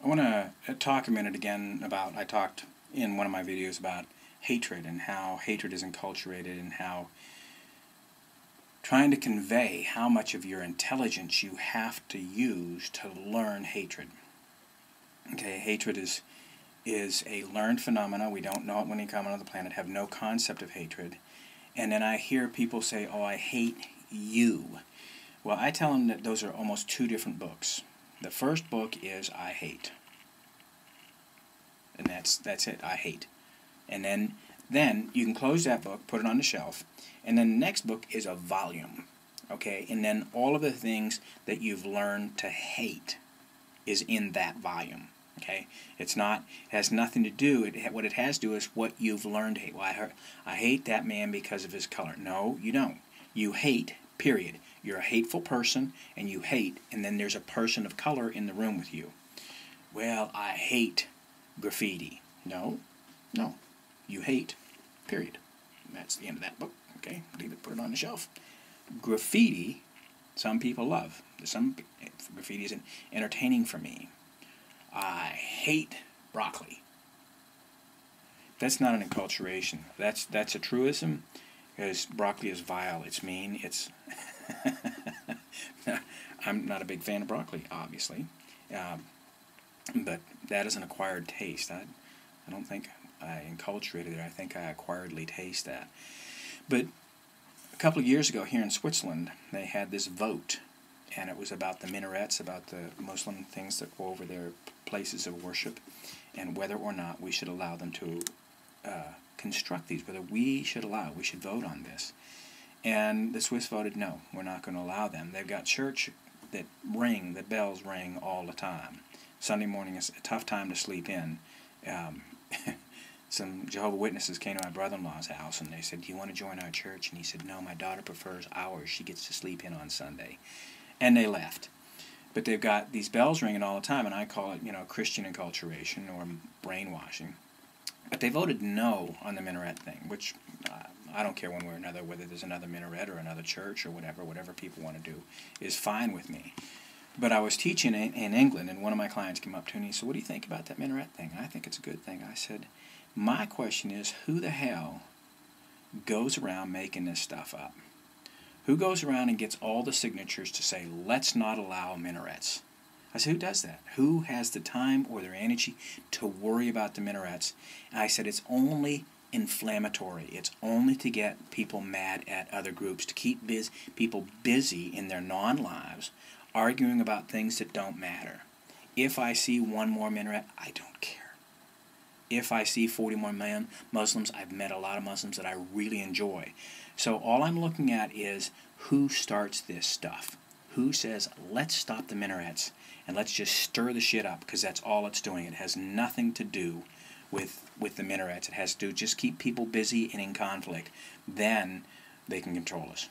want to talk a minute again about, I talked in one of my videos about hatred and how hatred is enculturated and how trying to convey how much of your intelligence you have to use to learn hatred. Okay, hatred is a learned phenomena. We don't know it when you come onto the planet, have no concept of hatred. And then I hear people say, oh, I hate you. Well, I tell them that those are almost two different books. The first book is I hate. And that's it, I hate. And then you can close that book, put it on the shelf, and then the next book is a volume. Okay, and then all of the things that you've learned to hate is in that volume. Okay, it has nothing to do. What it has to do is what you've learned to hate. Well, I hate that man because of his color. No, you don't. You hate, period. You're a hateful person, and you hate, and then there's a person of color in the room with you. Well, I hate graffiti. No. You hate, period. That's the end of that book. Okay, leave it, put it on the shelf. Graffiti, some people love. Graffiti is entertaining for me. I hate broccoli. That's not an enculturation. That's a truism, because broccoli is vile. It's mean. It's I'm not a big fan of broccoli, obviously, but that is an acquired taste. I don't think I enculturated it. I think I acquiredly taste that. But a couple of years ago here in Switzerland, they had this vote, and it was about the minarets, about the Muslim things that go over their places of worship, and whether or not we should allow them to construct these, whether we should vote on this. And the Swiss voted no, we're not going to allow them. They've got church that the bells ring all the time. Sunday morning is a tough time to sleep in. Some Jehovah's Witnesses came to my brother-in-law's house, and they said, do you want to join our church? And he said, no, my daughter prefers ours. She gets to sleep in on Sunday. And they left. But they've got these bells ringing all the time, and I call it, Christian enculturation or brainwashing. But they voted no on the minaret thing, which I don't care one way or another, whether there's another minaret or another church or whatever people want to do is fine with me. But I was teaching in England, and one of my clients came up to me and he said, what do you think about that minaret thing? I think it's a good thing. I said, my question is, who the hell goes around making this stuff up? Who goes around and gets all the signatures to say, let's not allow minarets? I said, who does that? Who has the time or their energy to worry about the minarets? And I said, it's only inflammatory. It's only to get people mad at other groups, to keep people busy in their non-lives, arguing about things that don't matter. If I see one more minaret, I don't care. If I see 40 more Muslims, I've met a lot of Muslims that I really enjoy. So all I'm looking at is who starts this stuff. Who says, let's stop the minarets and let's just stir the shit up, because that's all it's doing. It has nothing to do with the minarets. It has to do just keep people busy and in conflict. Then they can control us.